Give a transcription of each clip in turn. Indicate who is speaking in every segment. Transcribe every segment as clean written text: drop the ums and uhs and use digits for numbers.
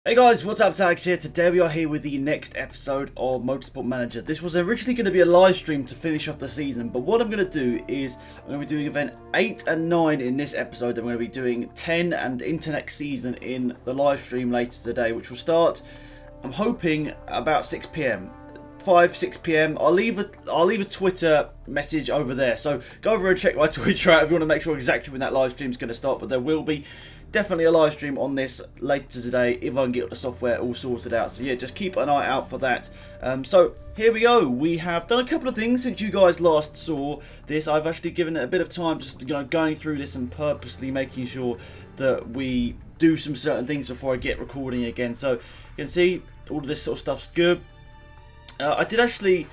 Speaker 1: Hey guys, what's up? It's Alex here. Today we are here with the next episode of Motorsport Manager. This was originally going to be a live stream to finish off the season, but what I'm going to do is I'm going to be doing event 8 and 9 in this episode. I'm going to be doing 10 and into next season in the live stream later today, which will start, I'm hoping, about 6 p.m. 6 p.m. I'll leave a Twitter message over there, so go over and check my Twitter out if you want to make sure exactly when that live stream is going to start. But there will be definitely a live stream on this later today if I can get the software all sorted out. So yeah, just keep an eye out for that. So here we go. We have done a couple of things since you guys last saw this. I've actually given it a bit of time, just going through this and purposely making sure that we do some certain things before I get recording again. So you can see all of this sort of stuff's good. I did actually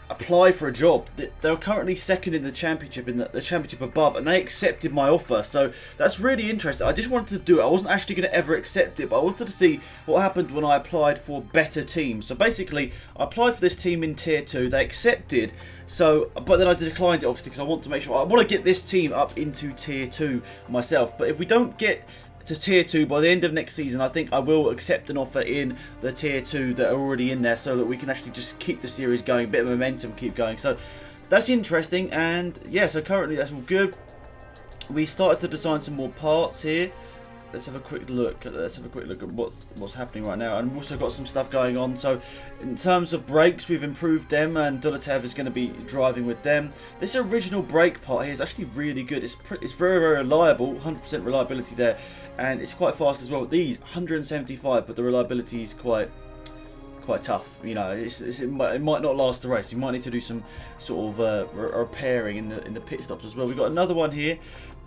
Speaker 1: apply for a job. They're currently second in the championship, in the championship above, and they accepted my offer. So that's really interesting. I just wanted to do it. I wasn't actually going to ever accept it, but I wanted to see what happened when I applied for better teams. So basically, I applied for this team in Tier 2. They accepted. So, but then I declined it, obviously, because I want to make sure I want to get this team up into Tier 2 myself. But if we don't get to Tier 2 by the end of next season, I think I will accept an offer in the Tier 2 that are already in there, so that we can actually just keep the series going, a bit of momentum, keep going. So that's interesting, and yeah, so currently that's all good. We started to design some more parts here. Let's have a quick look. Let's have a quick look at what's happening right now, and we've also got some stuff going on. So, in terms of brakes, we've improved them, and Dulatev is going to be driving with them. This original brake part here is actually really good. It's very, very reliable, 100% reliability there, and it's quite fast as well. These 175, but the reliability is quite tough. You know, it might not last the race. You might need to do some sort of repairing in the pit stops as well. We've got another one here.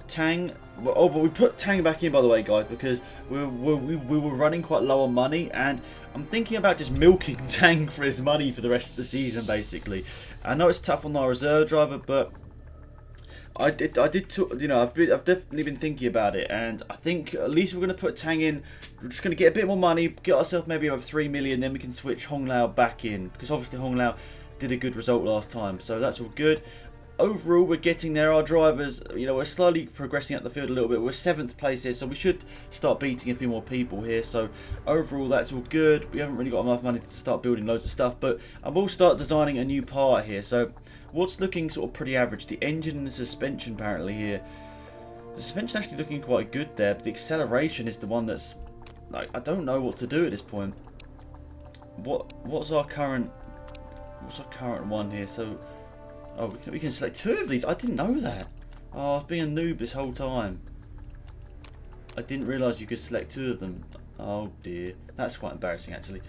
Speaker 1: Tang, oh, but we put Tang back in, by the way, guys, because we were running quite low on money, and I'm thinking about just milking Tang for his money for the rest of the season, basically. I know it's tough on our reserve driver, but I've definitely been thinking about it, and I think at least we're going to put Tang in. We're just going to get a bit more money, get ourselves maybe over 3 million, then we can switch Hong Lao back in, because obviously Hong Lao did a good result last time, so that's all good. Overall, we're getting there. Our drivers, we're slowly progressing up the field a little bit. We're 7th place here, so we should start beating a few more people here. So overall, that's all good. We haven't really got enough money to start building loads of stuff, but I will start designing a new part here. So what's looking sort of pretty average? The engine and the suspension apparently here. The suspension actually looking quite good there, but the acceleration is the one that's, like, I don't know what to do at this point. What's our current one here? So, oh, we can select 2 of these. I didn't know that. Oh, I was being a noob this whole time. I didn't realise you could select 2 of them. Oh dear, that's quite embarrassing actually.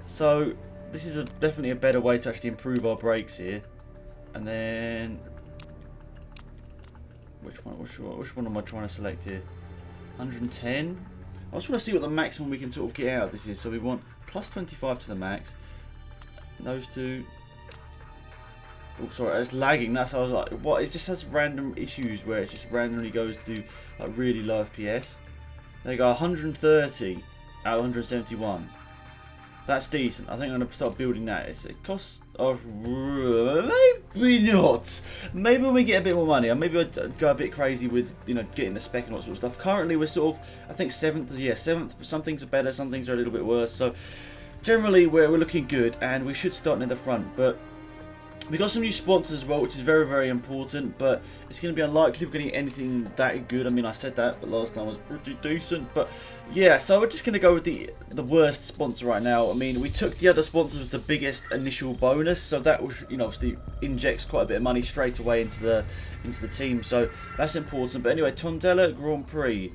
Speaker 1: So this is definitely a better way to actually improve our brakes here. And then which one am I trying to select here? 110. I just want to see what the maximum we can sort of get out of this is. So we want plus 25 to the max. Those 2. Oh, sorry, it's lagging. That's how I was like, what? It just has random issues where it just randomly goes to like really low FPS. There you go, 130 out of 171. That's decent. I think I'm going to start building that. It costs, maybe not. Maybe when we get a bit more money, or maybe I'd go a bit crazy with getting the spec and all that sort of stuff. Currently, we're sort of, I think 7th. Yeah, 7th. Some things are better, some things are a little bit worse. So generally, we're looking good, and we should start near the front, but we got some new sponsors as well, which is very, very important, but it's going to be unlikely we're going to get anything that good. I mean, I said that, but last time was pretty decent. But yeah, so we're just going to go with the worst sponsor right now. I mean, we took the other sponsors with the biggest initial bonus, so that was, obviously injects quite a bit of money straight away into the team. So that's important. But anyway, Tondela Grand Prix.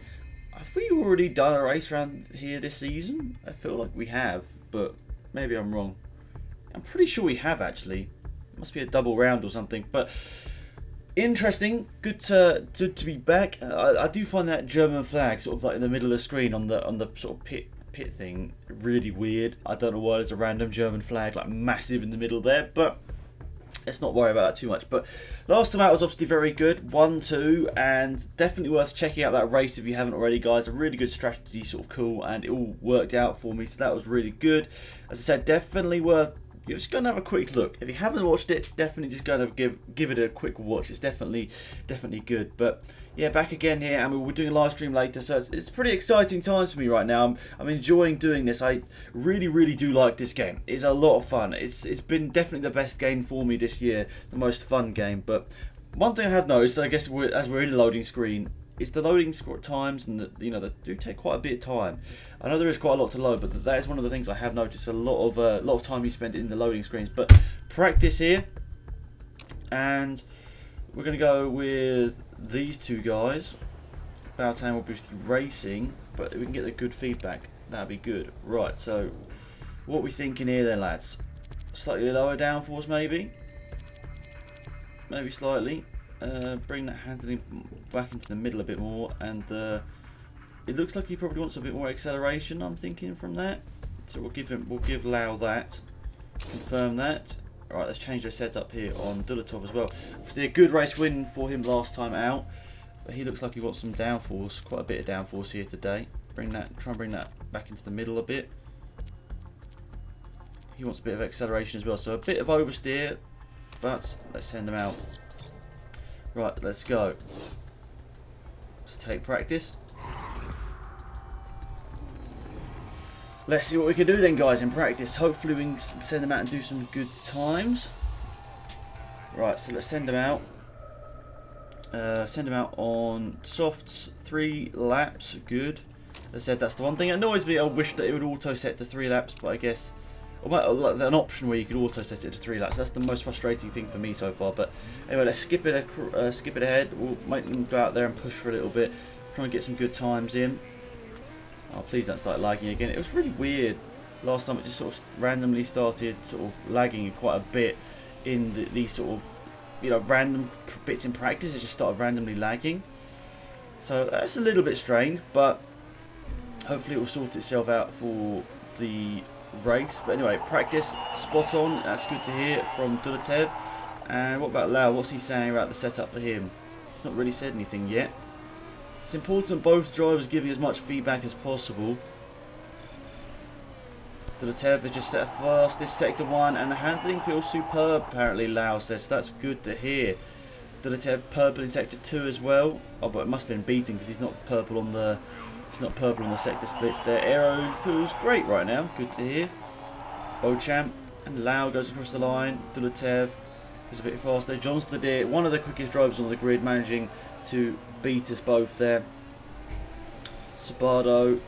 Speaker 1: Have we already done a race around here this season? I feel like we have, but maybe I'm wrong. I'm pretty sure we have actually. Must be a double round or something, but interesting. Good to be back. I do find that German flag sort of like in the middle of the screen on the sort of pit thing really weird. I don't know why there's a random German flag like massive in the middle there, but let's not worry about that too much. But last time out was obviously very good, 1-2, and definitely worth checking out that race if you haven't already, guys. A really good strategy, sort of cool, and it all worked out for me, so that was really good. As I said, definitely worth you're just going to have a quick look. If you haven't watched it, definitely just going to give it a quick watch. It's definitely good. But yeah, back again here, and we're doing a live stream later, so it's pretty exciting times for me right now. I'm enjoying doing this. I really do like this game. It's a lot of fun. It's been definitely the best game for me this year, the most fun game. But one thing I have noticed, I guess as we're in the loading screen, is the loading times, and they do take quite a bit of time. I know there is quite a lot to load, but that is one of the things I have noticed. A lot of time you spend in the loading screens. But practice here, and we're going to go with these two guys. Baltan will be racing, but if we can get the good feedback, that'd be good. Right, so what are we thinking here then, lads? Slightly lower downforce, maybe slightly. Bring that handling back into the middle a bit more, and it looks like he probably wants a bit more acceleration, I'm thinking, from that. So we'll give Lau that, confirm that. Alright, let's change the setup here on Dulatov as well. Obviously a good race win for him last time out, but he looks like he wants some downforce, quite a bit of downforce here today. Try and bring that back into the middle a bit. He wants a bit of acceleration as well, so a bit of oversteer, but let's send him out. Right, let's go. Let's take practice. Let's see what we can do then, guys, in practice. Hopefully we can send them out and do some good times. Right, so let's send them out. Send them out on softs, 3 laps. Good. As I said, that's the one thing that annoys me. I wish that it would auto set to 3 laps, but I guess... Or an option where you could auto set it to 3 laps. That's the most frustrating thing for me so far. But anyway, let's skip it ahead. We'll make them go out there and push for a little bit. Try and get some good times in. Oh, please don't start lagging again. It was really weird. Last time it just sort of randomly started sort of lagging quite a bit in these sort of random bits in practice. It just started randomly lagging. So that's a little bit strange, but hopefully it will sort itself out for the race. But anyway, practice spot on. That's good to hear from Dulatev. And what about Lau? What's he saying about the setup for him? He's not really said anything yet. It's important both drivers giving as much feedback as possible. Dulatev has just set fast this sector 1, and the handling feels superb, apparently, Lau says. So that's good to hear. Dulatev purple in sector 2 as well. Oh, but it must have been beaten because he's not purple on the sector splits there. Aero feels great right now. Good to hear. Beauchamp and Lau goes across the line. Dulatev is a bit faster. John Stadir, one of the quickest drivers on the grid, managing to beat us both there. Sabardo,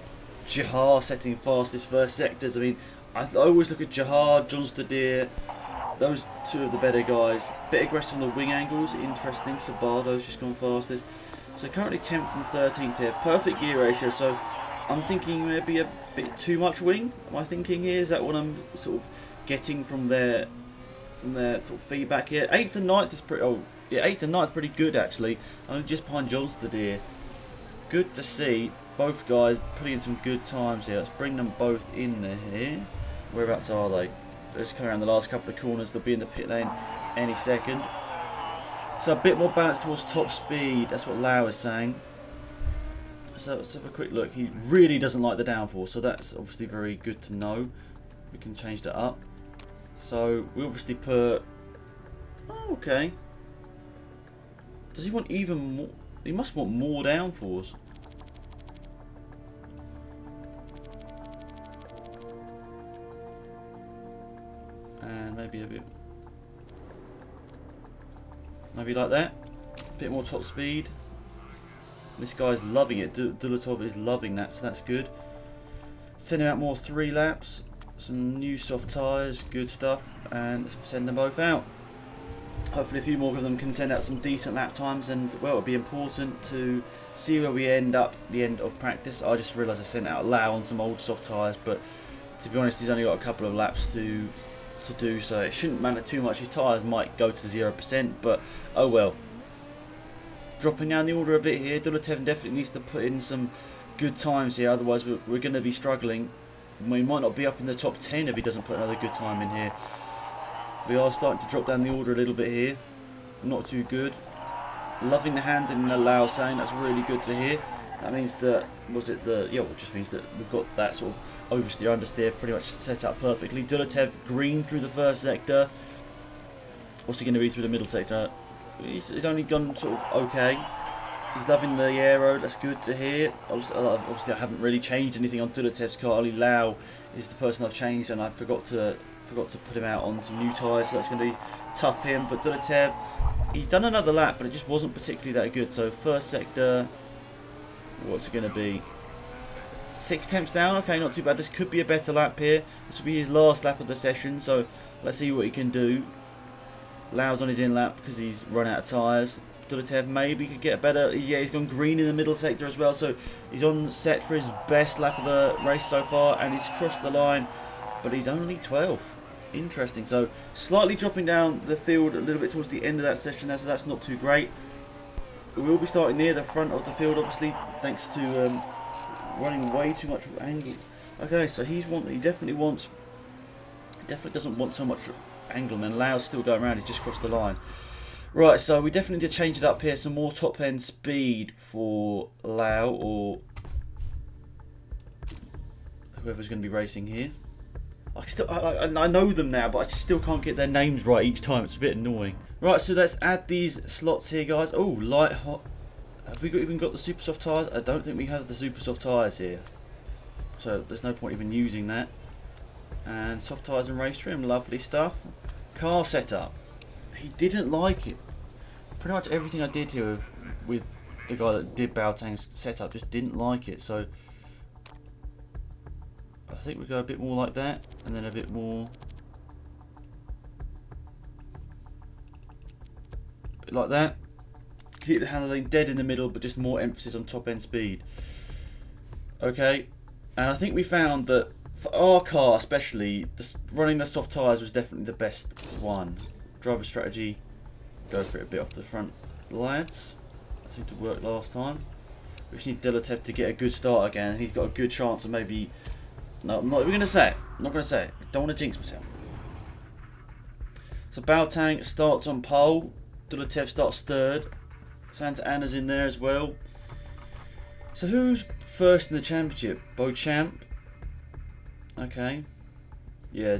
Speaker 1: Jahar setting fastest first sectors. I mean, I always look at Jahar, John Stadir, those two of the better guys. Bit aggressive on the wing angles, interesting. Sabardo's just gone fastest. So currently 10th and 13th here. Perfect gear ratio, so I'm thinking maybe a bit too much wing. Am I thinking here? Is that what I'm sort of getting from their sort of feedback here? 8th and 9th is pretty... Oh, yeah, 8th and 9th pretty good, actually. I'm just behind John Stadir. Good to see both guys putting in some good times here. Let's bring them both in there here. Whereabouts are they? They're just coming around the last couple of corners. They'll be in the pit lane any second. So a bit more balance towards top speed. That's what Lau is saying. So let's have a quick look. He really doesn't like the downforce, so that's obviously very good to know. We can change that up. So we obviously put... Oh, okay. Does he want even more? He must want more downforce. And maybe a bit... Maybe like that. A bit more top speed. This guy's loving it. Dulatov is loving that, so that's good. Sending out more 3 laps. Some new soft tyres, good stuff. And let's send them both out. Hopefully a few more of them can send out some decent lap times, and well, it'll be important to see where we end up at the end of practice. I just realised I sent out Lau on some old soft tyres, but to be honest, he's only got a couple of laps to do, so it shouldn't matter too much. His tyres might go to 0%, but oh well. Dropping down the order a bit here. Dulatev definitely needs to put in some good times here, otherwise we're going to be struggling. We might not be up in the top 10 if he doesn't put another good time in here. We are starting to drop down the order a little bit here. Not too good. Loving the hand in the Lau saying that's really good to hear. That means that, it just means that we've got that sort of oversteer, understeer pretty much set up perfectly. Dulatev green through the first sector. What's he going to be through the middle sector? He's only gone sort of okay. He's loving the aero, that's good to hear. Obviously I haven't really changed anything on Dulatev's car. Only Lau is the person I've changed, and I forgot to put him out on some new tyres, so that's going to be tough for him. But Dulatev, he's done another lap, but it just wasn't particularly that good. So first sector, what's it going to be? 6/10 down, okay, not too bad. This could be a better lap here. This will be his last lap of the session, so let's see what he can do. Lau's on his in lap because he's run out of tyres. Dulatev maybe could get a better. Yeah, he's gone green in the middle sector as well, so he's on set for his best lap of the race so far, and he's crossed the line, but he's only 12th. Interesting. So slightly dropping down the field a little bit towards the end of that session there, so that's not too great. We will be starting near the front of the field, obviously, thanks to running way too much angle. Okay, so he definitely doesn't want so much angle, and then Lau's still going around. He's just crossed the line. Right, so we definitely need to change it up here. Some more top end speed for Lau or whoever's going to be racing here. I know them now, but I just still can't get their names right each time. It's a bit annoying. Right, so let's add these slots here, guys. Oh, light hot. Have we even got the super soft tyres? I don't think we have the super soft tyres here, so there's no point even using that. And soft tyres and race trim, lovely stuff. Car setup. He didn't like it. Pretty much everything I did here with the guy that did Baotang's setup just didn't like it. So I think we go a bit more like that, and then a bit more like that. Keep the handling dead in the middle, but just more emphasis on top end speed. Okay, and I think we found that for our car especially, running the soft tyres was definitely the best one. Driver strategy, go for it a bit off the front, lads. That seemed to work last time. We just need Dulatev to get a good start again. He's got a good chance of maybe. No, I'm not even going to say it. I'm not going to say it. I don't want to jinx myself. So Baotang starts on pole. Dulatev starts third. Santa Anna's in there as well. So who's first in the championship? Beauchamp. Okay. Yeah.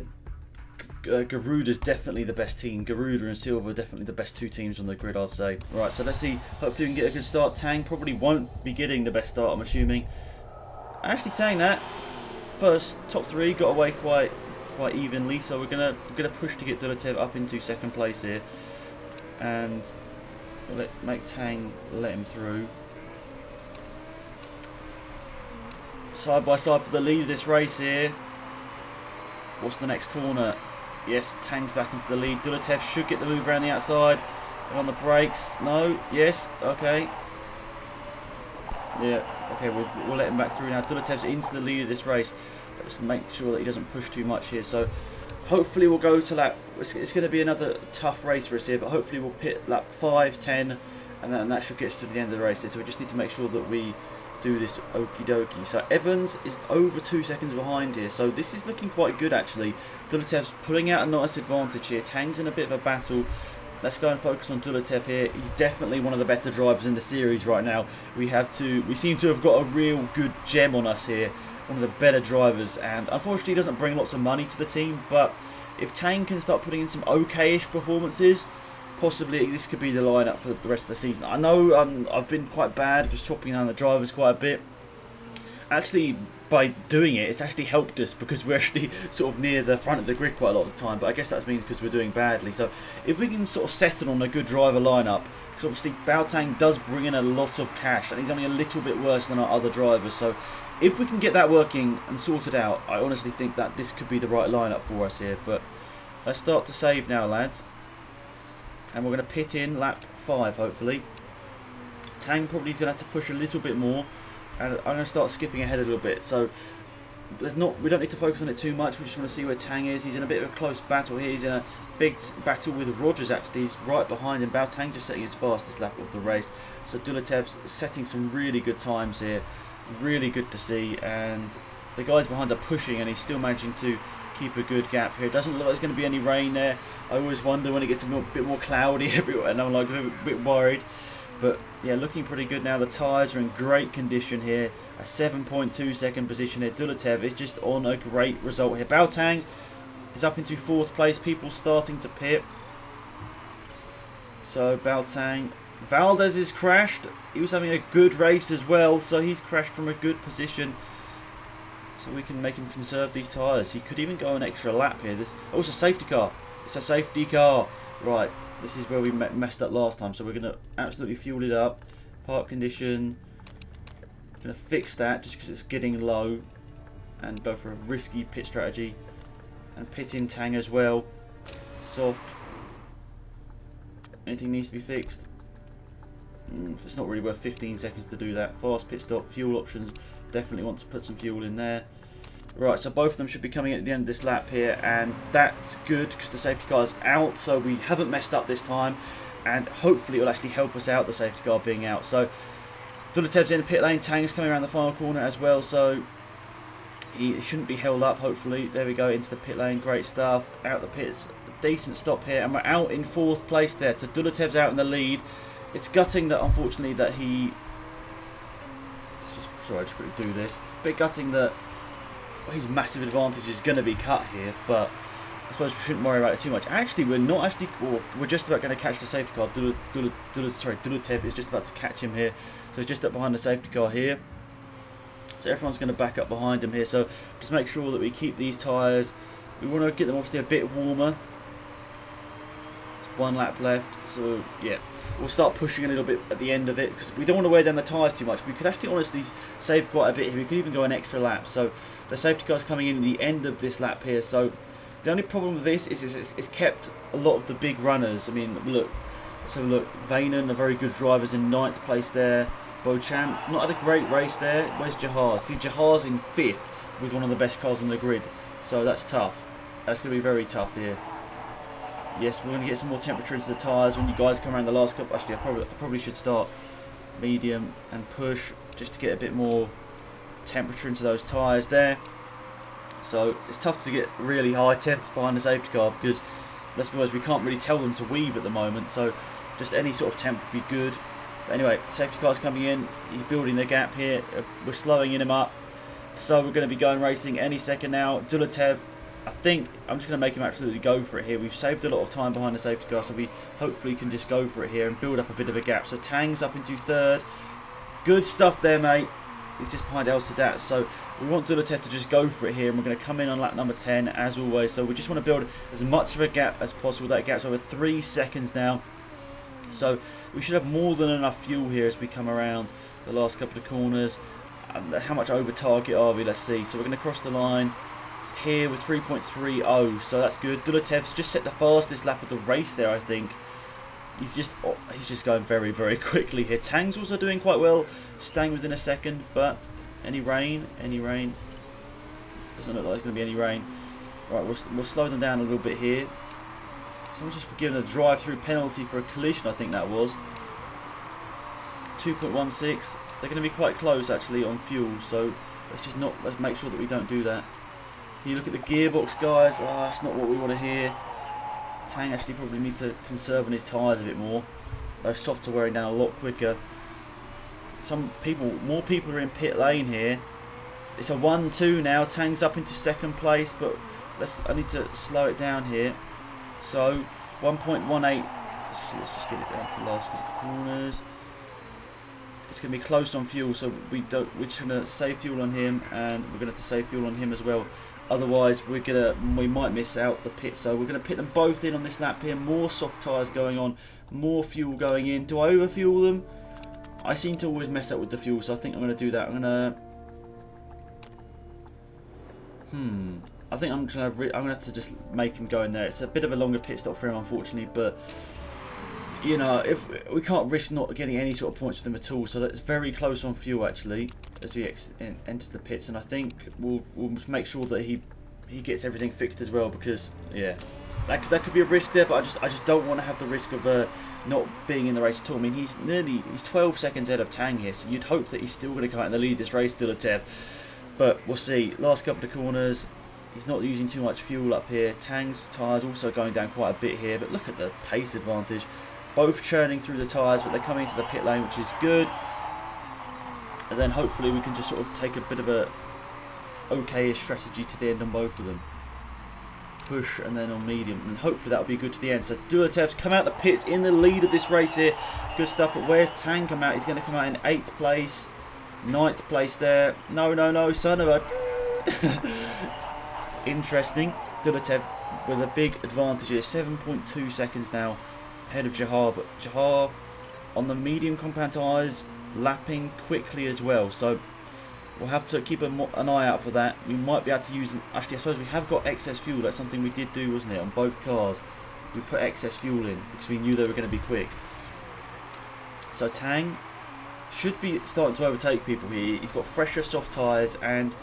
Speaker 1: Garuda's definitely the best team. Garuda and Silva are definitely the best two teams on the grid, I'd say. Right, so let's see. Hopefully we can get a good start. Tang probably won't be getting the best start, I'm assuming. Actually saying that, first top three got away quite evenly, so we're gonna push to get Dulatev up into second place here, and make Tang let him through. Side by side for the lead of this race here. What's the next corner? Yes, Tang's back into the lead. Dulatev should get the move around the outside. On the brakes. No. Yes. Okay. Yeah. Okay, we'll let him back through now. Dulatev's into the lead of this race. Let's make sure that he doesn't push too much here. So hopefully we'll go to lap. It's going to be another tough race for us here, but hopefully we'll pit lap 5, 10, and that should get us to the end of the race here. So we just need to make sure that we do this okie dokie. So Evans is over 2 seconds behind here, so this is looking quite good actually. Dulatev's pulling out a nice advantage here. Tang's in a bit of a battle. Let's go and focus on Dulatev here. He's definitely one of the better drivers in the series right now. We seem to have got a real good gem on us here, one of the better drivers, and unfortunately he doesn't bring lots of money to the team, but if Tang can start putting in some okay-ish performances, possibly this could be the lineup for the rest of the season. I know I've been quite bad, just chopping down the drivers quite a bit. Actually, by doing it, it's actually helped us because we're actually sort of near the front of the grid quite a lot of the time. But I guess that means because we're doing badly. So if we can sort of settle on a good driver lineup, because obviously Baotang does bring in a lot of cash, and he's only a little bit worse than our other drivers. So if we can get that working and sorted out, I honestly think that this could be the right lineup for us here. But let's start to save now, lads. And we're going to pit in lap 5, hopefully. Tang probably is going to have to push a little bit more. And I'm going to start skipping ahead a little bit. So we don't need to focus on it too much. We just want to see where Tang is. He's in a bit of a close battle here. He's in a big battle with Rogers, actually. He's right behind him. Baotang just setting his fastest lap of the race. So Dulatev's setting some really good times here. Really good to see. And the guys behind are pushing, and he's still managing to keep a good gap here. It doesn't look like there's going to be any rain there. I always wonder when it gets a bit more cloudy everywhere, and I'm like a bit worried. But yeah, looking pretty good now. The tyres are in great condition here. A 7.2 second position here. Dulatev is just on a great result here. Boateng is up into 4th place. People starting to pit. So Boateng. Valdez is crashed. He was having a good race as well, so he's crashed from a good position. So we can make him conserve these tyres. He could even go an extra lap here. Oh, it's a safety car. It's a safety car. Right, this is where we messed up last time. So we're going to absolutely fuel it up. Park condition. Going to fix that just because it's getting low. And go for a risky pit strategy. And pit in Tang as well. Soft. Anything needs to be fixed? It's not really worth 15 seconds to do that. Fast pit stop, fuel options. Definitely want to put some fuel in there. Right, so both of them should be coming at the end of this lap here, and that's good because the safety car is out, so we haven't messed up this time, and hopefully it will actually help us out, the safety car being out. So Dulatev's in the pit lane, Tang's coming around the final corner as well, so he shouldn't be held up, hopefully. There we go, into the pit lane, great stuff. Out the pits, decent stop here, and we're out in 4th place there. So Dulatev's out in the lead. It's gutting that, unfortunately, that he... Sorry, I just quickly do this. Bit gutting that his massive advantage is going to be cut here, but I suppose we shouldn't worry about it too much. Actually, we're just about going to catch the safety car. Dulatev is just about to catch him here. So he's just up behind the safety car here. So everyone's going to back up behind him here. So just make sure that we keep these tyres. We want to get them obviously a bit warmer. There's 1 lap left. So yeah, we'll start pushing a little bit at the end of it because we don't want to wear down the tyres too much. We could actually honestly save quite a bit here. We could even go an extra lap. So the safety car's coming in at the end of this lap here. So the only problem with this is it's kept a lot of the big runners. I mean, look. So look, Vaynen, a very good driver, is in 9th place there. Beauchamp, not had a great race there. Where's Jahar? See, Jahar's in 5th with one of the best cars on the grid. So that's tough. That's going to be very tough here. Yes, we're going to get some more temperature into the tyres when you guys come around the last couple. Actually, I probably should start medium and push just to get a bit more temperature into those tyres there. So it's tough to get really high temps behind the safety car because, let's be honest, we can't really tell them to weave at the moment. So just any sort of temp would be good. But anyway, safety car's coming in. He's building the gap here. We're slowing him up. So we're going to be going racing any second now. Dulatev, I think I'm just going to make him absolutely go for it here. We've saved a lot of time behind the safety car, so we hopefully can just go for it here and build up a bit of a gap. So Tang's up into 3rd. Good stuff there, mate. He's just behind El Sadat. So we want Dulatev to just go for it here, and we're going to come in on lap number 10 as always. So we just want to build as much of a gap as possible. That gap's over 3 seconds now. So we should have more than enough fuel here as we come around the last couple of corners. How much over target are we? Let's see. So we're going to cross the line here with 3.30, so that's good. Dulatev's just set the fastest lap of the race there, I think. He's just going very, very quickly here. Tang's also doing quite well, staying within a second, but any rain? Any rain? Doesn't look like there's going to be any rain. Right, we'll slow them down a little bit here. Someone's just given a drive-through penalty for a collision, I think that was. 2.16. They're going to be quite close actually on fuel, so let's make sure that we don't do that. You look at the gearbox, guys. Ah, that's not what we want to hear. Tang actually probably needs to conserve on his tyres a bit more. Those softs are wearing down a lot quicker. More people are in pit lane here. It's a 1-2 now. Tang's up into 2nd place, but I need to slow it down here. So 1.18. Let's just get it down to the last corners. It's going to be close on fuel, so we're just going to save fuel on him, and we're going to have to save fuel on him as well. Otherwise, we might miss out the pit. So we're going to pit them both in on this lap here. More soft tyres going on, more fuel going in. Do I overfuel them? I seem to always mess up with the fuel, so I think I'm going to do that. I'm going to. I think I'm going to have to just make him go in there. It's a bit of a longer pit stop for him, unfortunately, but you know, if we can't risk not getting any sort of points with him at all. So that's very close on fuel actually as he enters the pits, and I think we'll make sure that he gets everything fixed as well, because yeah, that could be a risk there, but I just don't want to have the risk of not being in the race at all. I mean, he's 12 seconds ahead of Tang here, so you'd hope that he's still going to come out in the lead this race, Dulatev. But we'll see. Last couple of corners, he's not using too much fuel up here. Tang's tyres also going down quite a bit here, but look at the pace advantage. both churning through the tyres, but they're coming into the pit lane, which is good. And then hopefully we can just sort of take a bit of a okay strategy to the end on both of them. Push and then on medium, and hopefully that'll be good to the end. So Dulatev's come out the pits in the lead of this race here. Good stuff. But where's Tang come out? He's going to come out in 8th place, 9th place there. No, son of a... Interesting. Dulatev with a big advantage here. 7.2 seconds now ahead of Jahar. But Jahar on the medium compound tyres, lapping quickly as well. So we'll have to keep an eye out for that. We might be able to use... Actually, I suppose we have got excess fuel. That's something we did do, wasn't it? On both cars. We put excess fuel in because we knew they were going to be quick. So Tang should be starting to overtake people here. He's got fresher soft tyres and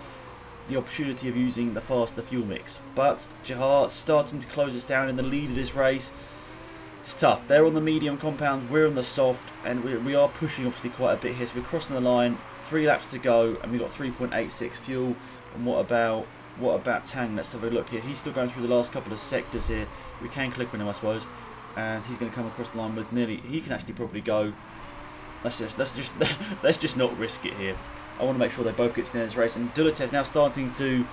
Speaker 1: the opportunity of using the faster fuel mix. But Jahar starting to close us down in the lead of this race. It's tough. They're on the medium compound, we're on the soft, and we are pushing obviously quite a bit here. So we're crossing the line. 3 laps to go, and we've got 3.86 fuel. And what about Tang? Let's have a look here. He's still going through the last couple of sectors here. We can click on him, I suppose, and he's going to come across the line with nearly. He can actually probably go. Let's just not risk it here. I want to make sure they both get to the end of this race. And Dulatev now starting to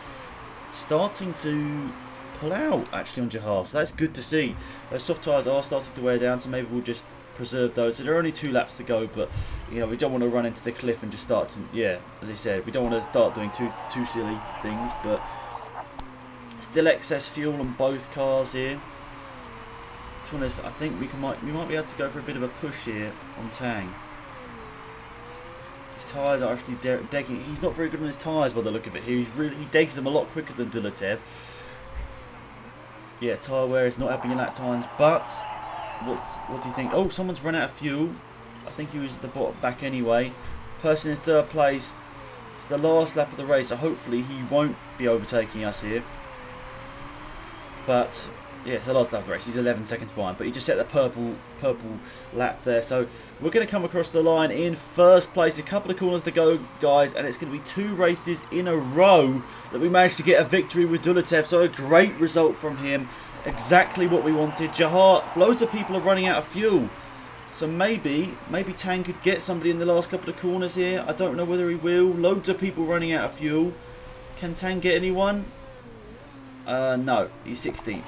Speaker 1: pull out actually on Jahar, so that's good to see. Those soft tyres are starting to wear down, so maybe we'll just preserve those. So there are only 2 laps to go, but you know we don't want to run into the cliff and just start to, yeah, as I said, we don't want to start doing too silly things. But still excess fuel on both cars here. To be honest, I think we might be able to go for a bit of a push here on Tang. His tyres are actually degging. He's not very good on his tyres by the look of it. He degs them a lot quicker than Dulatev. Yeah, tyre wear is not helping in lap times, but what do you think? Oh, someone's run out of fuel. I think he was at the bottom back anyway. Person in 3rd place. It's the last lap of the race, so hopefully he won't be overtaking us here. But yeah, it's the last lap of the race. He's 11 seconds behind, but he just set the purple lap there. So we're going to come across the line in 1st place. A couple of corners to go, guys, and it's going to be 2 races in a row that we managed to get a victory with Dulatev. So a great result from him. Exactly what we wanted. Jahar, loads of people are running out of fuel. So maybe Tang could get somebody in the last couple of corners here. I don't know whether he will. Loads of people running out of fuel. Can Tang get anyone? No, he's 16th.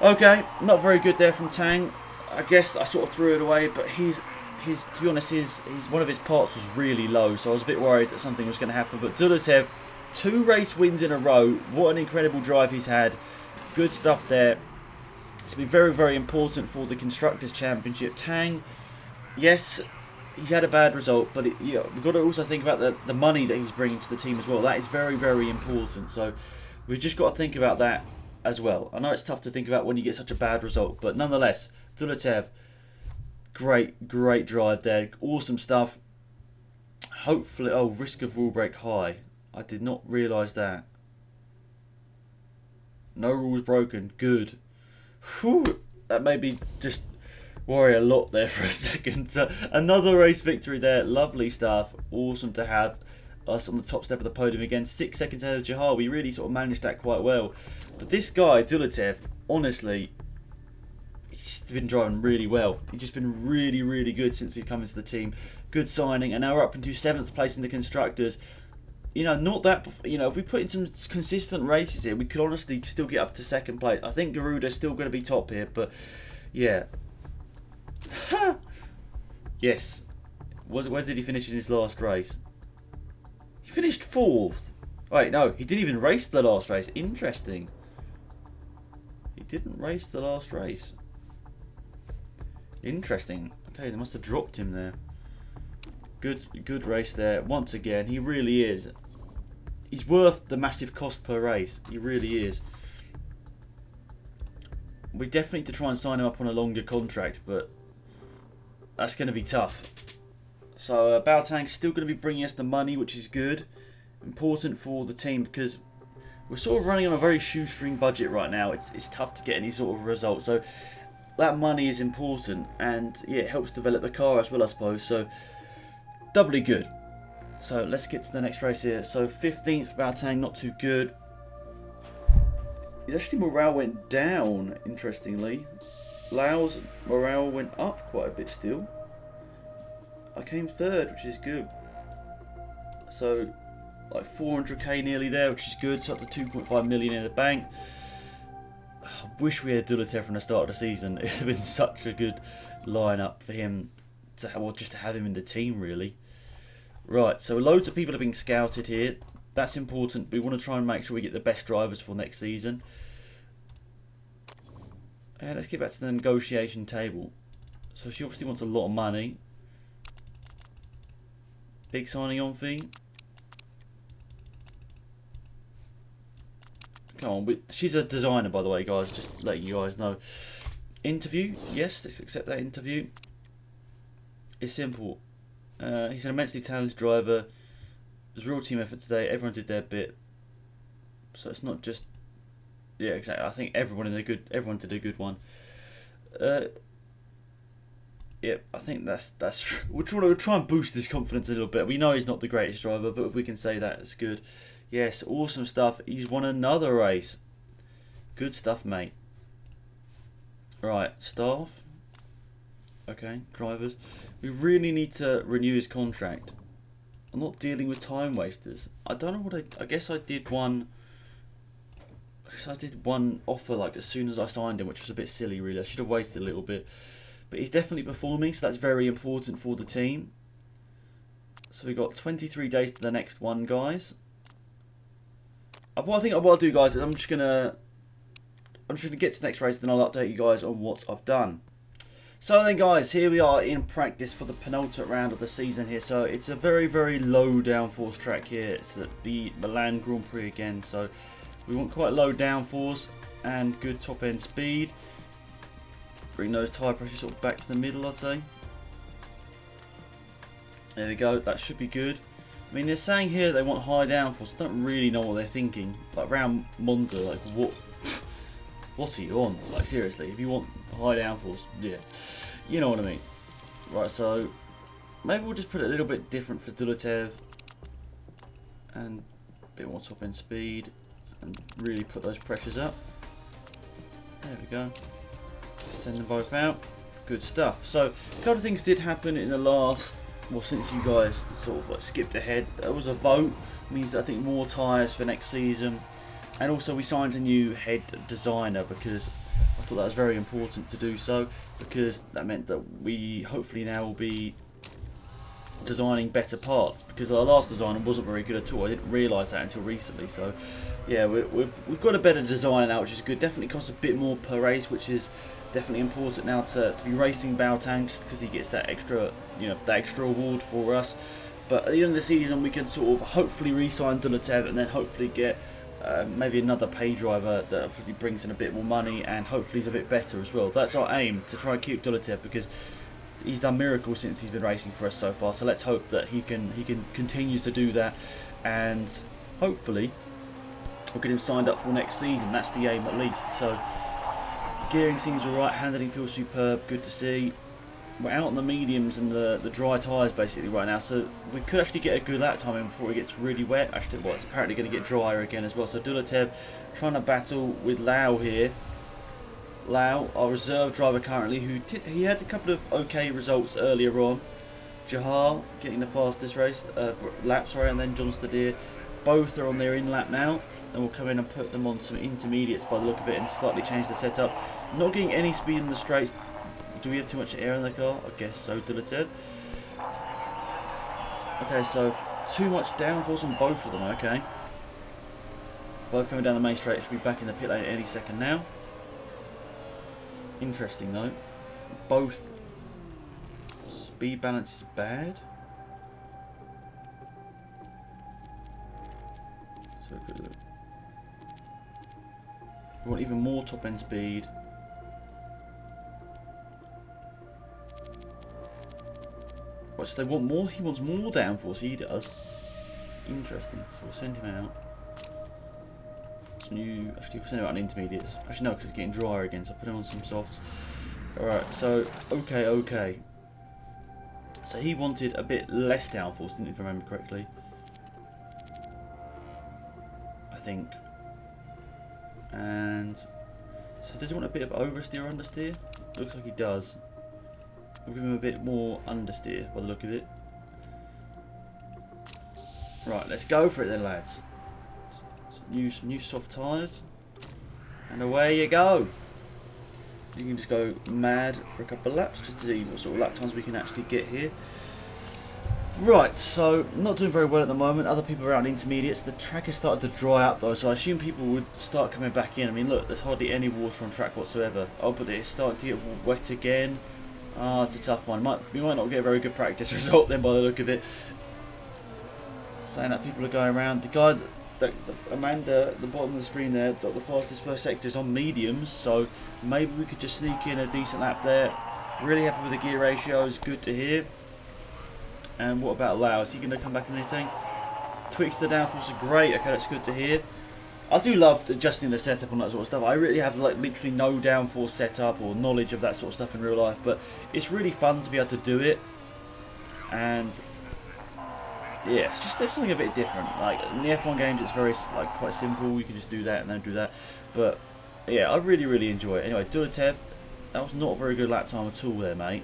Speaker 1: Okay, not very good there from Tang. I guess I sort of threw it away, but his to be honest, his one of his parts was really low, so I was a bit worried that something was going to happen. But Dulatev, 2 race wins in a row. What an incredible drive he's had. Good stuff there. It's been very, very important for the Constructors' Championship. Tang, yes, he had a bad result, but we've got to also think about the money that he's bringing to the team as well. That is very, very important. So we've just got to think about that as well. I know it's tough to think about when you get such a bad result, but nonetheless, Dulatev, great drive there. Awesome stuff. Hopefully, oh, risk of rule break high. I did not realise that. No rules broken. Good. Whew, that made me just worry a lot there for a second. So another race victory there. Lovely stuff. Awesome to have us on the top step of the podium again. 6 seconds ahead of Jahar. We really sort of managed that quite well. But this guy, Dulatev, honestly, he's been driving really well. He's just been really, really good since he's come into the team. Good signing. And now we're up into 7th place in the Constructors. You know, not that, you know, if we put in some consistent races here, we could honestly still get up to 2nd place. I think Garuda's still going to be top here, but yeah. Yes. Where did he finish in his last race? He finished 4th. Wait, no, he didn't even race the last race. Interesting. He didn't race the last race. Interesting. Okay, they must have dropped him there. Good race there. Once again, he really is. He's worth the massive cost per race. He really is. We definitely need to try and sign him up on a longer contract, but that's going to be tough. So Baotang's still going to be bringing us the money, which is good. Important for the team because we're sort of running on a very shoestring budget right now. It's tough to get any sort of result. So that money is important, and yeah, it helps develop the car as well, I suppose. So doubly good. So let's get to the next race here. So 15th for Baotang, not too good. His actually morale went down, interestingly. Lao's morale went up quite a bit still. I came third, which is good. So, like 400k nearly there, which is good. So up to 2.5 million in the bank. I wish we had Dulatev from the start of the season. It would have been such a good lineup for him to have, or just to have him in the team, really. Right, so loads of people are being scouted here. That's important. We want to try and make sure we get the best drivers for next season. And let's get back to the negotiation table. So she obviously wants a lot of money. Big signing on fee. Come on, she's a designer, by the way, guys. Just letting you guys know. Interview, yes, let's accept that interview. It's simple. He's an immensely talented driver. There's real team effort today. Everyone did their bit. So it's not just, yeah, exactly. I think everyone did a good one. Yep, I think that's. We'll try and boost his confidence a little bit. We know he's not the greatest driver, but if we can say that, it's good. Yes, awesome stuff. He's won another race. Good stuff, mate. Right, staff. Okay, drivers. We really need to renew his contract. I'm not dealing with time wasters. I don't know what I guess I did one. I did one offer like as soon as I signed him, which was a bit silly, really. I should have waited a little bit. But he's definitely performing, so that's very important for the team. So we've got 23 days to the next one, guys. What I'll do, guys, is I'm just gonna get to the next race, then I'll update you guys on what I've done. So then, guys, here we are in practice for the penultimate round of the season here. So it's a very, very low downforce track here. It's at the Milan Grand Prix again. So we want quite low downforce and good top end speed. Bring those tyre pressures sort of back to the middle, I'd say. There we go. That should be good. I mean, they're saying here they want high downforce. I don't really know what they're thinking. Like around Monza, like what are you on? Like seriously, if you want high downforce, yeah, you know what I mean. Right, so maybe we'll just put it a little bit different for Dulatev and a bit more top end speed and really put those pressures up. There we go. Send them both out. Good stuff. So a couple of things did happen in the last. Well, since you guys sort of like skipped ahead, there was a vote. Means I think more tyres for next season, and also we signed a new head designer because I thought that was very important to do so, because that meant that we hopefully now will be designing better parts, because our last designer wasn't very good at all. I didn't realise that until recently. So yeah, we've got a better designer now, which is good. Definitely costs a bit more per race, which is definitely important now to be racing Boateng, because he gets that extra, that extra award for us. But at the end of the season, we can sort of hopefully re-sign Dulatev and then hopefully get maybe another pay driver that hopefully brings in a bit more money and hopefully is a bit better as well. That's our aim, to try and keep Dulatev, because he's done miracles since he's been racing for us so far. So let's hope that he can continue to do that, and hopefully we'll get him signed up for next season. That's the aim, at least. So gearing seems alright, handling feels superb, good to see. We're out on the mediums and the dry tyres basically right now, so we could actually get a good lap time in before it gets really wet. Actually, well, it's apparently going to get drier again as well. So Dulatev trying to battle with Lau here. Lau, our reserve driver currently, he had a couple of okay results earlier on. Jahar getting the fastest lap, and then John Stadir. Both are on their in lap now, and we'll come in and put them on some intermediates by the look of it and slightly change the setup. Not getting any speed in the straights. Do we have too much air in the car? I guess so, Dulatev. Okay, so too much downforce on both of them, okay. Both coming down the main straight, should be back in the pit lane any second now. Interesting though. Both speed balance is bad. So we want even more top end speed. What, so they want more? He wants more downforce, he does. Interesting. So we'll send him out. Some new. Actually, we'll send him out on intermediates. Actually, no, because it's getting drier again, so I'll put him on some softs. Alright, so, okay. So he wanted a bit less downforce, didn't he, if I remember correctly? I think. And. So does he want a bit of oversteer, understeer? Looks like he does. We'll give him a bit more understeer by the look of it. Right, let's go for it then, lads. Some new soft tyres. And away you go. You can just go mad for a couple of laps just to see what sort of lap times we can actually get here. Right, so not doing very well at the moment. Other people are out in intermediates. The track has started to dry up though, so I assume people would start coming back in. I mean, look, there's hardly any water on track whatsoever. Oh, but it's starting to get wet again. Ah, it's a tough one. We might not get a very good practice result then by the look of it. Saying that people are going around. The guy, Amanda, at the bottom of the screen there, the fastest first sector is on mediums, so maybe we could just sneak in a decent lap there. Really happy with the gear ratios, good to hear. And what about Lau? Is he going to come back on anything? Tweaks the downforce are great. Okay, that's good to hear. I do love adjusting the setup on that sort of stuff. I really have like literally no downforce setup or knowledge of that sort of stuff in real life, but it's really fun to be able to do it. And yeah, it's just something a bit different. Like in the F1 games, it's very like quite simple. You can just do that and then do that. But yeah, I really enjoy it. Anyway, Dulatev, that was not a very good lap time at all there, mate.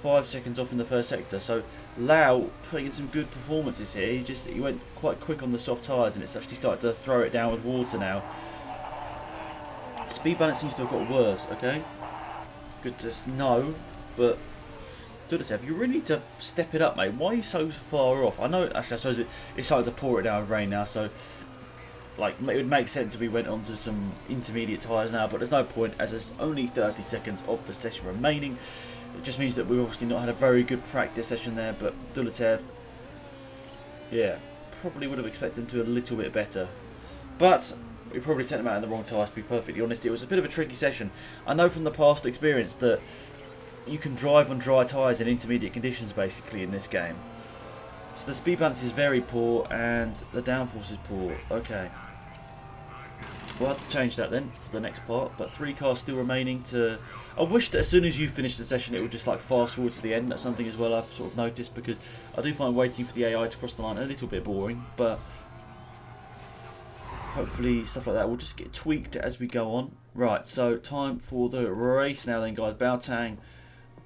Speaker 1: 5 seconds off in the first sector. So Lau putting in some good performances here. He went quite quick on the soft tyres, and it's actually started to throw it down with water now. Speed balance seems to have got worse. Okay, good to know, but Dulatev, you really need to step it up, mate. Why are you so far off? I know, actually, I suppose it's starting to pour it down with rain now, so like it would make sense if we went onto some intermediate tyres now, but there's no point as there's only 30 seconds of the session remaining. It just means that we've obviously not had a very good practice session there, but Dulatev, yeah, probably would have expected him to do a little bit better. But we probably sent him out in the wrong tyres, to be perfectly honest. It was a bit of a tricky session. I know from the past experience that you can drive on dry tyres in intermediate conditions, basically, in this game. So the speed balance is very poor, and the downforce is poor. Okay. We'll have to change that then for the next part, but 3 cars still remaining to... I wish that as soon as you finish the session it would just like fast forward to the end. That's something as well I've sort of noticed, because I do find waiting for the AI to cross the line a little bit boring, but hopefully stuff like that will just get tweaked as we go on. Right, so time for the race now then, guys. Baotang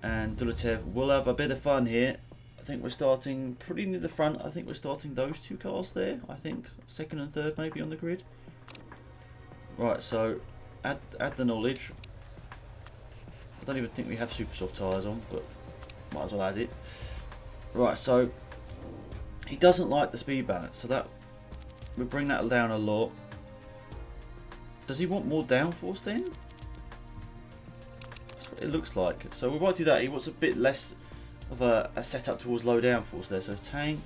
Speaker 1: and Dulatev will have a bit of fun here. I think we're starting pretty near the front. I think we're starting those 2 cars there, I think. 2nd and 3rd maybe on the grid. Right, so add the knowledge. I don't even think we have super soft tyres on, but might as well add it. Right, so he doesn't like the speed balance, so that we'll bring that down a lot. Does he want more downforce then? That's what it looks like. So we might do that. He wants a bit less of a setup towards low downforce there. So Tang,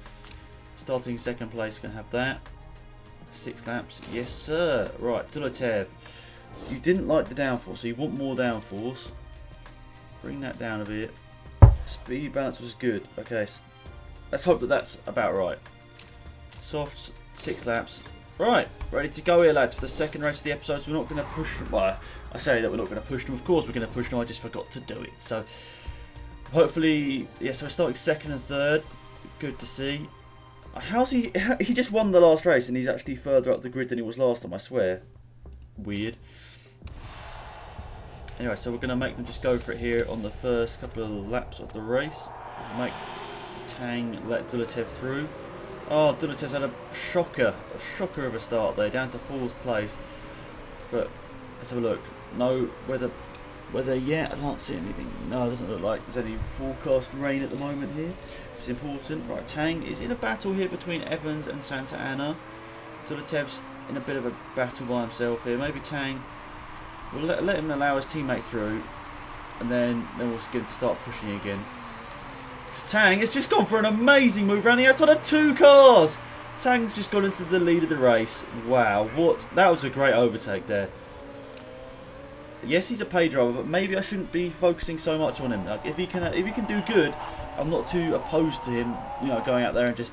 Speaker 1: starting 2nd place, can have that. 6 laps, yes sir. Right, Dulatev, you didn't like the downforce, so you want more downforce. Bring that down a bit. Speed balance was good. Okay, let's hope that that's about right. Soft, 6 laps. Right, ready to go here, lads, for the 2nd race of the episode. So we're not going to push them. Well, I say that we're not going to push them. Of course we're going to push them. I just forgot to do it. So hopefully, yeah. So we're starting 2nd and 3rd. Good to see. How's he? He just won the last race and he's actually further up the grid than he was last time, I swear. Weird. Anyway, so we're going to make them just go for it here on the first couple of laps of the race. Make Tang let Dulatev through. Oh, Dulatev's had a shocker of a start there, down to 4th place. But let's have a look. No weather yet. I can't see anything. No, it doesn't look like there's any forecast rain at the moment here. It's important. Right, Tang is in a battle here between Evans and Santa Ana. Dulatev's in a bit of a battle by himself here. Maybe Tang will let him allow his teammate through, and then we'll get him to start pushing again. Tang has just gone for an amazing move around the outside of 2 cars. Tang's just gone into the lead of the race. Wow, that was a great overtake there. Yes, he's a pay driver, but maybe I shouldn't be focusing so much on him. Like, if he can do good, I'm not too opposed to him, you know, going out there and just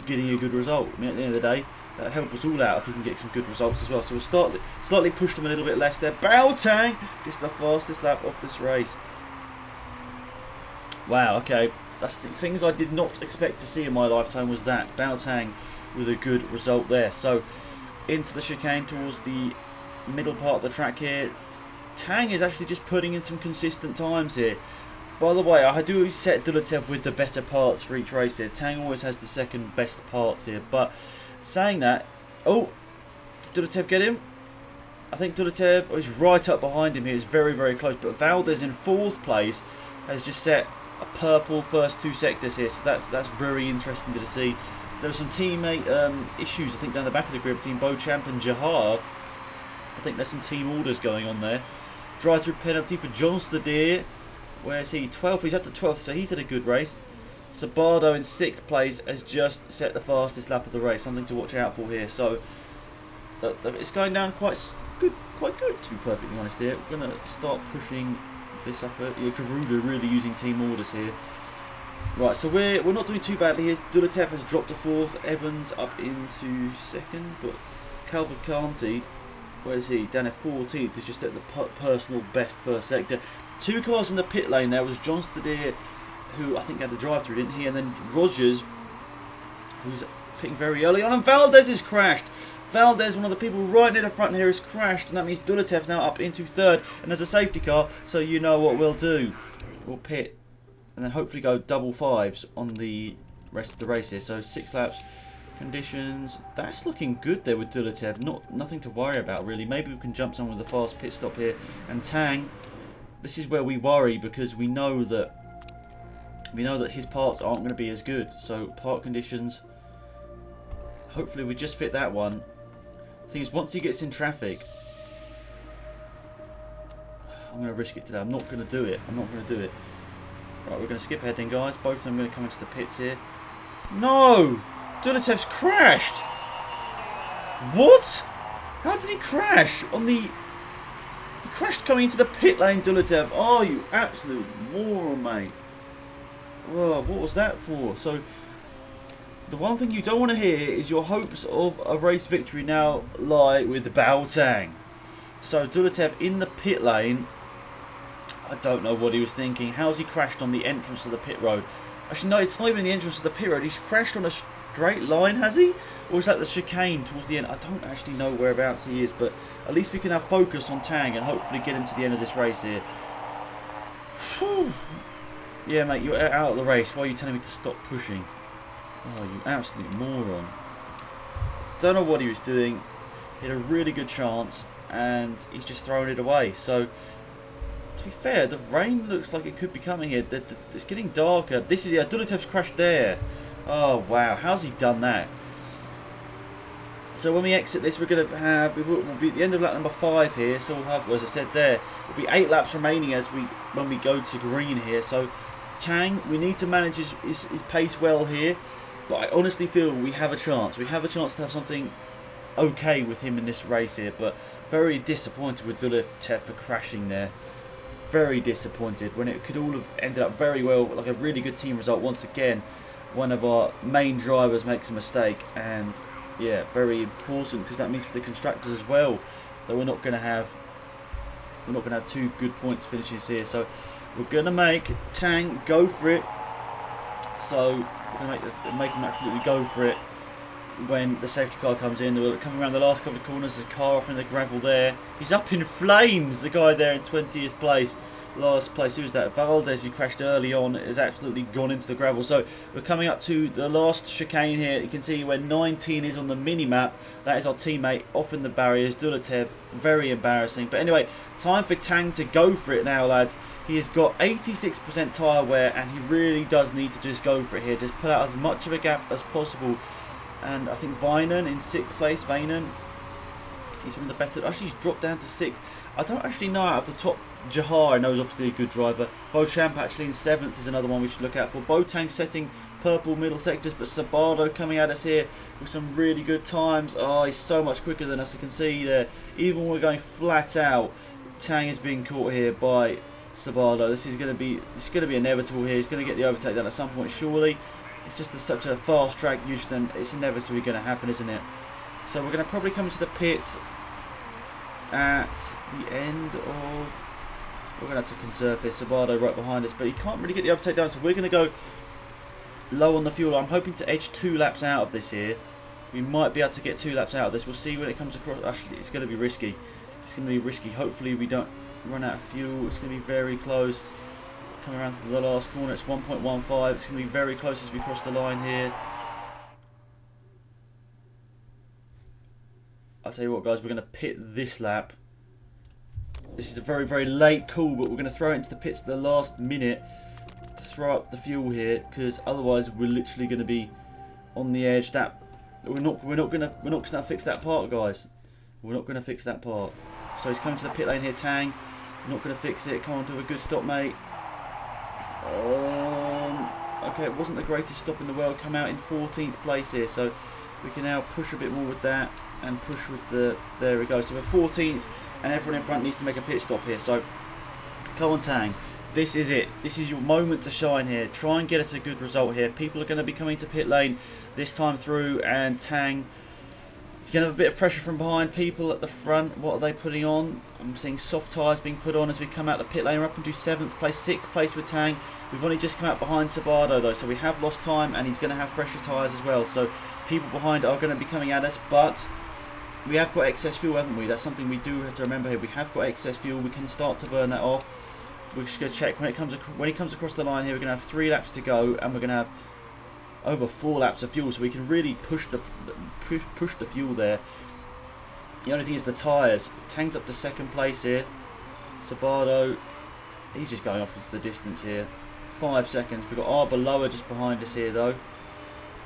Speaker 1: getting a good result. I mean, at the end of the day, that'll help us all out if he can get some good results as well. So we'll slightly push them a little bit less there. Baotang gets the fastest lap of this race. Wow, okay. That's the things I did not expect to see in my lifetime was that. Baotang with a good result there. So into the chicane towards the middle part of the track here. Tang is actually just putting in some consistent times here. By the way, I do set Dulatev with the better parts for each race here. Tang always has the second best parts here. But saying that, oh, did Dulatev get him? I think Dulatev is right up behind him here. He's very, very close. But Valdez in 4th place has just set a purple first 2 sectors here. So that's very interesting to see. There were some teammate issues, I think, down the back of the grid between Beauchamp and Jahar. I think there's some team orders going on there. Drive-through penalty for John Stadir. Where is he? 12th. He's up to 12th, so he's had a good race. Sabardo in 6th place has just set the fastest lap of the race. Something to watch out for here. So it's going down quite good, to be perfectly honest here. We're going to start pushing this up. Garuda really using team orders here. Right, so we're not doing too badly here. Dulatev has dropped to 4th. Evans up into 2nd, but Cavalcanti, where is he? Down at 14th. Is just at the personal best first sector. 2 cars in the pit lane there was John Stadir, who I think had the drive-through, didn't he? And then Rogers, who's pitting very early on, and Valdez has crashed. Valdez, one of the people right near the front here, has crashed, and that means Dulatev now up into 3rd, and there's a safety car, so you know what we'll do. We'll pit, and then hopefully go double 5s on the rest of the race here. So 6 laps, conditions, that's looking good there with Dulatev. Nothing to worry about really. Maybe we can jump someone with a fast pit stop here. And Tang, this is where we worry because we know that his parts aren't going to be as good. So part conditions, hopefully we just fit that one. The thing is, once he gets in traffic, I'm going to risk it today. I'm not going to do it. Right, we're going to skip ahead then, guys. Both of them are going to come into the pits here. No! Dulatev's crashed! What? How did he crash? He crashed coming into the pit lane, Dulatev. Oh, you absolute moron, mate. Whoa, what was that for? So, the one thing you don't want to hear is your hopes of a race victory now lie with Bao Tang. So, Dulatev in the pit lane. I don't know what he was thinking. How's he crashed on the entrance of the pit road? Actually, no, it's not even the entrance of the pit road. He's crashed on a straight line, has he? Or is that the chicane towards the end? I don't actually know whereabouts he is, but at least we can have focus on Tang and hopefully get him to the end of this race here. Whew. Yeah, mate, you're out of the race. Why are you telling me to stop pushing? Oh, you absolute moron. Don't know what he was doing. He had a really good chance, and he's just thrown it away. So, to be fair, the rain looks like it could be coming here. It's getting darker. This is, yeah, Dulatev's crashed there. Oh, wow. How's he done that? So when we exit this, we're going to have, we'll be at the end of lap number 5 here. So we'll have, as I said there, there'll be 8 laps remaining when we go to green here. So Tang, we need to manage his pace well here. But I honestly feel we have a chance. We have a chance to have something okay with him in this race here. But very disappointed with Dulatev for crashing there. Very disappointed when it could all have ended up very well, like a really good team result. Once again, one of our main drivers makes a mistake, and yeah, very important because that means for the constructors as well that we're not going to have 2 good points finishes here. So we're going to make Tang go for it. So we're going to make him absolutely go for it when the safety car comes in. We're coming around the last couple of corners. There's a car off in the gravel there. He's up in flames. The guy there in 20th place. Last place, who was that? Valdez, who crashed early on, has absolutely gone into the gravel. So we're coming up to the last chicane here. You can see where 19 is on the mini-map. That is our teammate off in the barriers. Dulatev, very embarrassing. But anyway, time for Tang to go for it now, lads. He has got 86% tyre wear, and he really does need to just go for it here. Just put out as much of a gap as possible. And I think Vainan in 6th place. Vainan, he's one of the better. Actually, he's dropped down to 6th. I don't actually know out of the top. Jahar, I know, is obviously a good driver. Beauchamp actually in 7th is another one we should look out for. Boateng setting purple middle sectors, but Sabardo coming at us here with some really good times. Oh, he's so much quicker than us. You can see there, even when we're going flat out, Tang is being caught here by Sabardo. This is going to be inevitable here. He's going to get the overtake done at some point, surely. It's just such a fast track, Houston. It's inevitably going to happen, isn't it? So we're going to probably come to the pits at the end of. We're going to have to conserve here. Sabardo right behind us, but he can't really get the overtake down, so we're going to go low on the fuel. I'm hoping to edge 2 laps out of this here. We might be able to get 2 laps out of this. We'll see when it comes across. Actually, it's going to be risky. It's going to be risky. Hopefully we don't run out of fuel. It's going to be very close. Coming around to the last corner, it's 1.15. It's going to be very close as we cross the line here. I'll tell you what, guys, we're going to pit this lap. This is a very, very late call, but we're going to throw it into the pits at the last minute to throw up the fuel here, because otherwise we're literally going to be on the edge. That we're not going to fix that part, guys. We're not going to fix that part. So he's coming to the pit lane here, Tang. We're not going to fix it. Come on, do a good stop, mate. Okay, it wasn't the greatest stop in the world. Come out in 14th place here, so we can now push a bit more with that and push with the. There we go. So we're 14th, and everyone in front needs to make a pit stop here. So come on, Tang. This is it. This is your moment to shine here. Try and get us a good result here. People are going to be coming to pit lane this time through, and Tang is going to have a bit of pressure from behind. People at the front, what are they putting on? I'm seeing soft tyres being put on as we come out the pit lane. We're up into 7th place, 6th place with Tang. We've only just come out behind Sabato though, so we have lost time, and he's going to have fresher tyres as well. So people behind are going to be coming at us, but we have got excess fuel, haven't we? That's something we do have to remember here. We have got excess fuel. We can start to burn that off. We're just going to check when he comes across the line here. We're going to have 3 laps to go, and we're going to have over 4 laps of fuel, so we can really push the fuel there. The only thing is the tyres. Tang's up to 2nd place here. Sabato, he's just going off into the distance here. 5 seconds. We've got Arbor lower just behind us here though.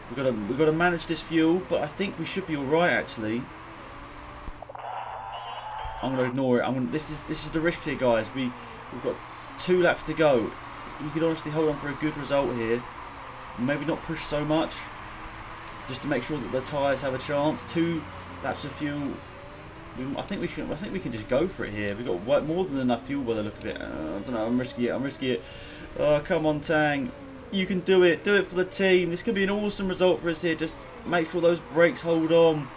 Speaker 1: We've got to manage this fuel, but I think we should be all right actually. I'm going to ignore it. This is the risk here, guys. We've got 2 laps to go. He could honestly hold on for a good result here. Maybe not push so much, just to make sure that the tyres have a chance. 2 laps of fuel. I think we can just go for it here. We've got more than enough fuel by the look of it. I don't know. I'm risky it. Oh, come on, Tang. You can do it. Do it for the team. This could be an awesome result for us here. Just make sure those brakes hold on.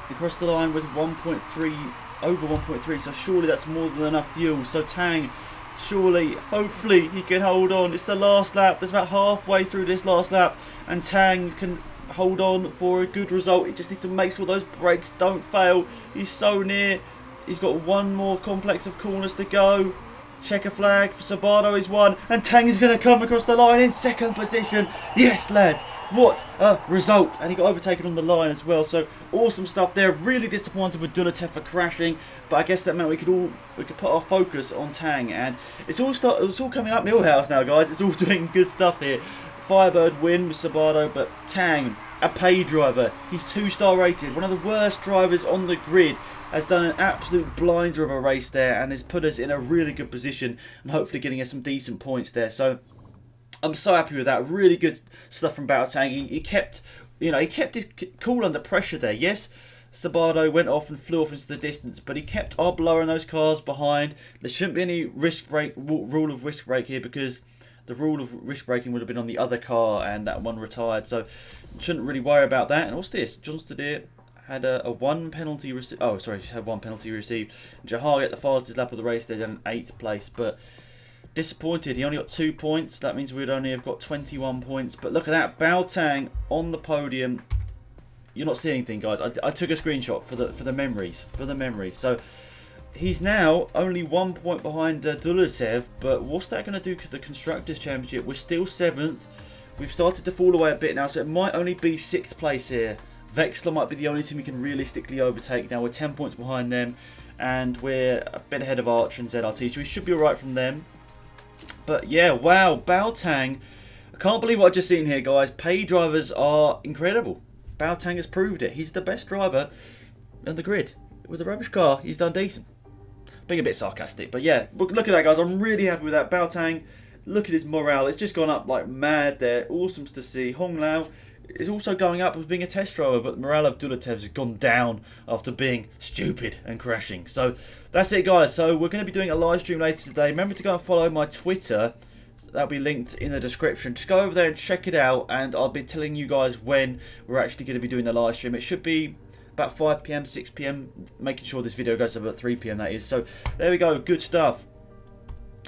Speaker 1: Across the line with 1.3, over 1.3. So surely that's more than enough fuel. So Tang, surely, hopefully he can hold on. It's the last lap. There's about halfway through this last lap, and Tang can hold on for a good result. He just needs to make sure those brakes don't fail. He's so near. He's got 1 more complex of corners to go. Checker flag for Sabato is 1, and Tang is going to come across the line in 2nd position. Yes, lads, what a result! And he got overtaken on the line as well. So awesome stuff there. Really disappointed with Dulatev for crashing, but I guess that meant we could put our focus on Tang, and it's all coming up Millhouse now, guys. It's all doing good stuff here. Firebird win with Sabato, but Tang, a pay driver. He's 2-star rated, one of the worst drivers on the grid. Has done an absolute blinder of a race there, and has put us in a really good position, and hopefully getting us some decent points there. So I'm so happy with that. Really good stuff from Tang. He kept his cool under pressure there. Yes, Sabato went off and flew off into the distance, but he kept Arbor and those cars behind. There shouldn't be any rule of risk break here, because the rule of risk braking would have been on the other car, and that one retired. So shouldn't really worry about that. And what's this? John Stedir had a 1 penalty received. Oh, sorry, just had 1 penalty received. Jahar get the fastest lap of the race. They're in 8th place, but disappointed. He only got 2 points. That means we'd only have got 21 points. But look at that, Tang on the podium. You're not seeing anything, guys. I took a screenshot for the memories. So he's now only 1 point behind Dulatev. But what's that going to do to the Constructors' Championship? We're still 7th. We've started to fall away a bit now, so it might only be 6th place here. Vexler might be the only team we can realistically overtake now. We're 10 points behind them, and we're a bit ahead of Archer and ZRT, so we should be alright from them. But yeah, wow, Tang. I can't believe what I've just seen here, guys. Pay drivers are incredible. Tang has proved it. He's the best driver on the grid. With a rubbish car, he's done decent. Being a bit sarcastic, but yeah, look at that, guys. I'm really happy with that. Tang, look at his morale. It's just gone up like mad there. Awesome to see. Hong Lao is also going up as being a test driver, but the morale of Dulatev has gone down after being stupid and crashing. So that's it, guys. So we're going to be doing a live stream later today. Remember to go and follow my Twitter. That'll be linked in the description. Just go over there and check it out, and I'll be telling you guys when we're actually going to be doing the live stream. It should be about 5 PM, 6 PM, making sure this video goes up at 3 PM, that is. So there we go, good stuff.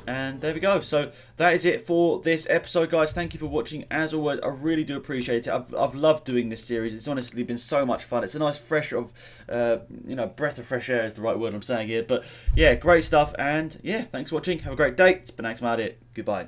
Speaker 1: And there we go. So that is it for this episode, guys. Thank you for watching. As always, I really do appreciate it. I've loved doing this series. It's honestly been so much fun. It's a nice fresh of, breath of fresh air is the right word I'm saying here. But yeah, great stuff. And yeah, thanks for watching. Have a great day. It's been Axel out here. Goodbye.